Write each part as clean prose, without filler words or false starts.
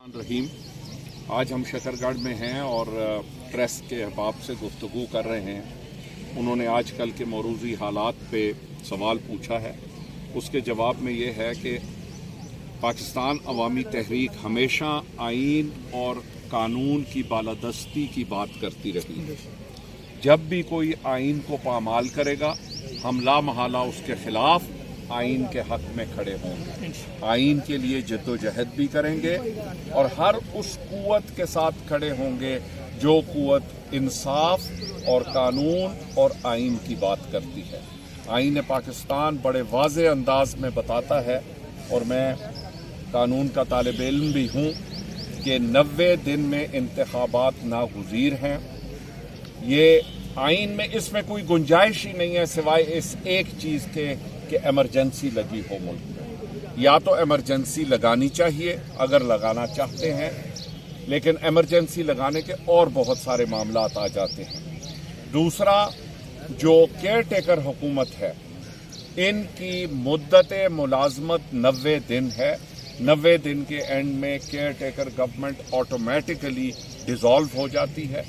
रहीम, आज हम शकरगढ़ में हैं और प्रेस के अहबाब से गुफ्तगू कर रहे हैं। उन्होंने आजकल के मौरूज़ी हालात पे सवाल पूछा है। उसके जवाब में ये है कि पाकिस्तान अवामी तहरीक हमेशा आइन और कानून की बालादस्ती की बात करती रही है। जब भी कोई आइन को पामाल करेगा हम लामहला उसके खिलाफ आइन के हक में खड़े होंगे, आइन के लिए जद्दोजहद भी करेंगे और हर उस कुव्वत के साथ खड़े होंगे जो कुव्वत इंसाफ और कानून और आइन की बात करती है। आइन पाकिस्तान बड़े वाज़े अंदाज में बताता है और मैं कानून का तालिब इल्म भी हूँ कि 90 दिन में इंतखाबात नागुज़ीर हैं। ये आइन में इसमें कोई गुंजाइश ही नहीं है सिवाय इस एक चीज़ के कि एमरजेंसी लगी हो मुल्क में। या तो एमरजेंसी लगानी चाहिए अगर लगाना चाहते हैं, लेकिन एमरजेंसी लगाने के और बहुत सारे मामलात आ जाते हैं। दूसरा, जो केयर टेकर हुकूमत है इनकी मुद्दत मुलाजमत 90 दिन है। 90 दिन के एंड में care taker government automatically dissolve हो जाती है।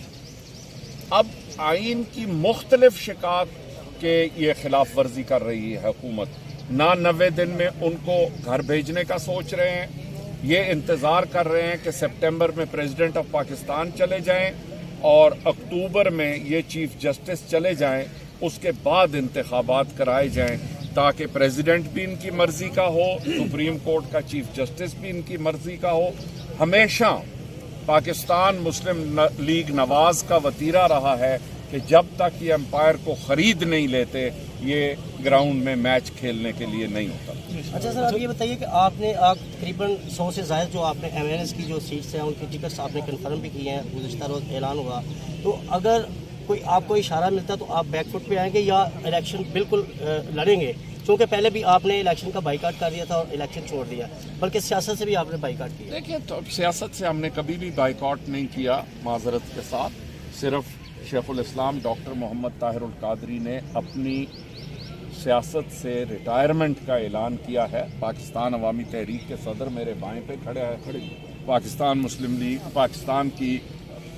अब आइन की मुख्तलिफ शिकायत के ये खिलाफ वर्जी कर रही है हुकूमत। ना 90 दिन में उनको घर भेजने का सोच रहे हैं, ये इंतज़ार कर रहे हैं कि सितंबर में प्रेसिडेंट ऑफ पाकिस्तान चले जाएं और अक्टूबर में ये चीफ जस्टिस चले जाएं, उसके बाद इंतखाबात कराए जाएं ताकि प्रेसिडेंट भी इनकी मर्जी का हो, सुप्रीम कोर्ट का चीफ जस्टिस भी इनकी मर्जी का हो। हमेशा पाकिस्तान मुस्लिम लीग नवाज का वतीरा रहा है कि जब तक ये एम्पायर को खरीद नहीं लेते ये ग्राउंड में मैच खेलने के लिए नहीं होता। अच्छा सर, आप ये बताइए कि आपने तकरीबन 100 से ज़्यादा जो आपने MNS की जो सीट्स हैं उनकी टिकट्स आपने कंफर्म भी किए हैं, गुज़श्ता रोज़ ऐलान हुआ। तो अगर कोई आपको इशारा मिलता तो आप बैकफुट पे आएंगे या इलेक्शन बिल्कुल लड़ेंगे? क्योंकि पहले भी आपने इलेक्शन का बाइकाट कर दिया था और इलेक्शन छोड़ दिया, बल्कि सियासत से भी आपने बाइकाट किया। देखिए, तो सियासत से हमने कभी भी बाइकाट नहीं किया। माजरत के साथ, सिर्फ शेखुल इस्लाम डॉक्टर मोहम्मद ताहिरुल कादरी ने अपनी सियासत से रिटायरमेंट का ऐलान किया है। पाकिस्तान अवामी तहरीक के सदर मेरे बाएं पे खड़े पाकिस्तान मुस्लिम लीग पाकिस्तान की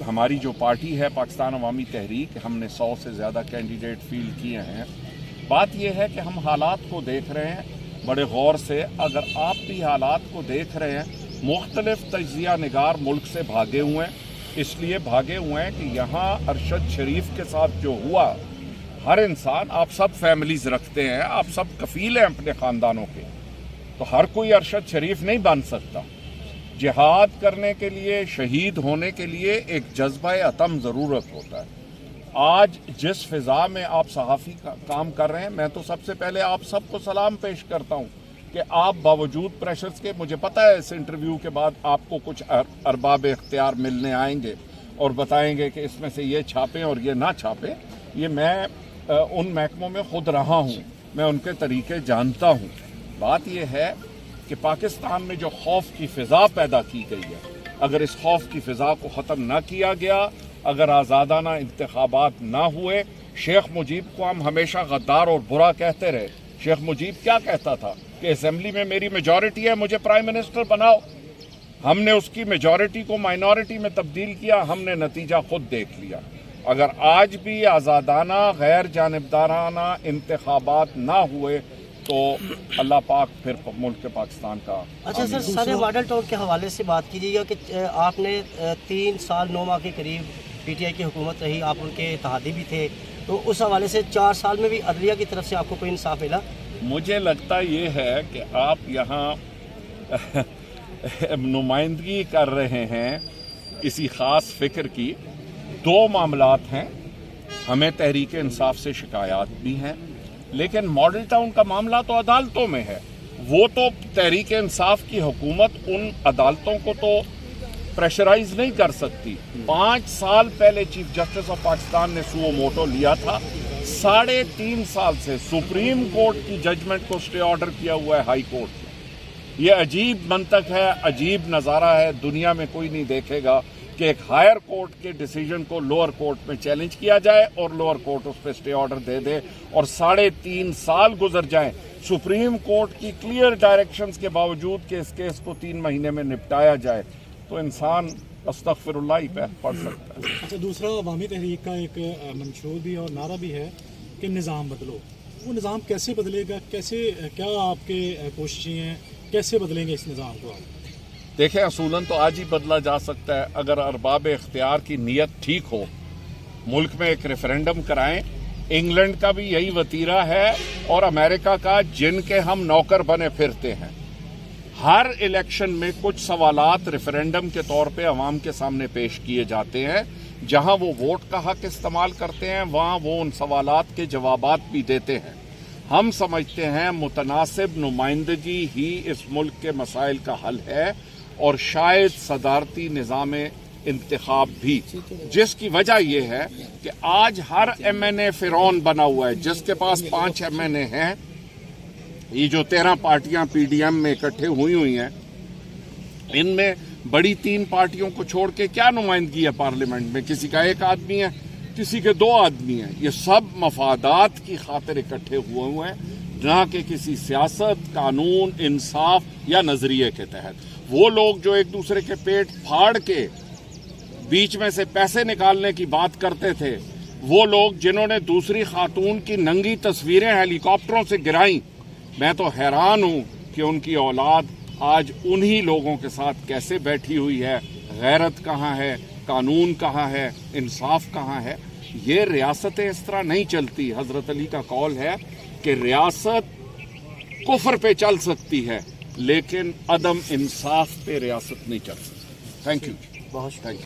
हमारी जो पार्टी है पाकिस्तान अवामी तहरीक, हमने 100 से ज़्यादा कैंडिडेट फील्ड किए हैं। बात यह है कि हम हालात को देख रहे हैं बड़े गौर से। अगर आप भी हालात को देख रहे हैं, मुख्तलिफ तज्जिया निगार मुल्क से भागे हुए हैं। इसलिए भागे हुए हैं कि यहाँ अरशद शरीफ के साथ जो हुआ, हर इंसान, आप सब फैमिलीज रखते हैं, आप सब कफील हैं अपने ख़ानदानों के, तो हर कोई अरशद शरीफ नहीं बन सकता। जिहाद करने के लिए, शहीद होने के लिए एक जज्बा अतम ज़रूरत होता है। आज जिस फिज़ा में आप सहाफ़ी का काम कर रहे हैं, मैं तो सबसे पहले आप सबको सलाम पेश करता हूँ कि आप बावजूद प्रेशर्स के, मुझे पता है इस इंटरव्यू के बाद आपको कुछ अरबाब इख्तियार मिलने आएंगे और बताएंगे कि इसमें से ये छापें और ये ना छापें। ये मैं उन महकमों में खुद रहा हूँ, मैं उनके तरीके जानता हूँ। बात यह है कि पाकिस्तान में जो खौफ की फ़िज़ा पैदा की गई है, अगर इस खौफ की फ़िज़ा को ख़त्म ना किया गया, अगर आज़ादाना इंतखाबात ना हुए। शेख मुजीब को हम हमेशा गद्दार और बुरा कहते रहे। शेख मुजीब क्या कहता था कि असेंबली में मेरी मेजॉरिटी है, मुझे प्राइम मिनिस्टर बनाओ। हमने उसकी मेजॉरिटी को माइनॉरिटी में तब्दील किया, हमने नतीजा खुद देख लिया। अगर आज भी आज़ादाना गैर जानिबदाराना इंतखाबात ना हुए तो अल्लाह पाक फिर मुल्क पाकिस्तान का। अच्छा सर, सारे मॉडल टाउन के हवाले से बात कीजिएगा कि आपने 3 साल 9 माह के करीब PTI की हुकूमत रही, आप उनके इत्तेहादी भी थे, तो उस हवाले से 4 साल में भी अदलिया की तरफ से आपको कोई इंसाफ मिला? मुझे लगता ये है कि आप यहाँ नुमाइंदगी कर रहे हैं किसी ख़ास फ़िक्र की। 2 मामलात हैं, हमें तहरीक इंसाफ से शिकायत भी हैं, लेकिन मॉडल टाउन का मामला तो अदालतों में है। वो तो तहरीक इंसाफ की हुकूमत उन अदालतों को तो प्रेशराइज नहीं कर सकती। 5 साल पहले चीफ जस्टिस ऑफ पाकिस्तान ने सुओ मोटो लिया था। 3.5 साल से सुप्रीम कोर्ट की जजमेंट को स्टे ऑर्डर किया हुआ है हाई कोर्ट में। यह अजीब मंतक है, अजीब नज़ारा है। दुनिया में कोई नहीं देखेगा कि एक हायर कोर्ट के डिसीजन को लोअर कोर्ट में चैलेंज किया जाए और लोअर कोर्ट उस पर स्टे ऑर्डर दे दे और 3.5 साल गुजर जाएं सुप्रीम कोर्ट की क्लियर डायरेक्शंस के बावजूद कि इस केस को 3 महीने में निपटाया जाए। तो इंसान अस्तगफिरुल्लाह ही पढ़ सकता है। अच्छा, दूसरा अवामी तहरीक का एक मंशूर भी और नारा भी है कि निज़ाम बदलो। वो निज़ाम कैसे बदलेगा, कैसे, क्या आपके कोशिशें हैं, कैसे बदलेंगे इस निज़ाम को आप? देखें, असूलन तो आज ही बदला जा सकता है अगर अरबाब इख्तियार की नीयत ठीक हो। मुल्क में एक रेफरेंडम कराएं। इंग्लैंड का भी यही वतीरा है और अमेरिका का, जिनके हम नौकर बने फिरते हैं। हर इलेक्शन में कुछ सवालात रेफरेंडम के तौर पे अवाम के सामने पेश किए जाते हैं। जहां वो वोट का हक इस्तेमाल करते हैं वहां वो उन सवालात के जवाबात भी देते हैं। हम समझते हैं मुतनासिब नुमाइंदगी ही इस मुल्क के मसाइल का हल है और शायद सदारती निज़ाम इंतखाब भी, जिसकी वजह यह है कि आज हर MNA फिरौन बना हुआ है। जिसके पास 5 MNA हैं, ये जो 13 पार्टियां PDM में इकट्ठे हुई हैं, इनमें बड़ी 3 पार्टियों को छोड़ के क्या नुमाइंदगी है पार्लियामेंट में? किसी का 1 आदमी है, किसी के 2 आदमी हैं। ये सब मफादात की खातिर इकट्ठे हुए हैं, ना कि किसी सियासत, कानून, इंसाफ या नजरिए के तहत। वो लोग जो एक दूसरे के पेट फाड़ के बीच में से पैसे निकालने की बात करते थे, वो लोग जिन्होंने दूसरी खातून की नंगी तस्वीरें हेलीकॉप्टरों से गिराई, मैं तो हैरान हूं कि उनकी औलाद आज उन्हीं लोगों के साथ कैसे बैठी हुई है। गैरत कहाँ है, कानून कहाँ है, इंसाफ कहाँ है? ये रियासतें इस तरह नहीं चलती। हजरत अली का कौल है कि रियासत कुफ्र पे चल सकती है लेकिन अदम इंसाफ पे रियासत नहीं चल सकती। Thank you. बहुत थैंक यू।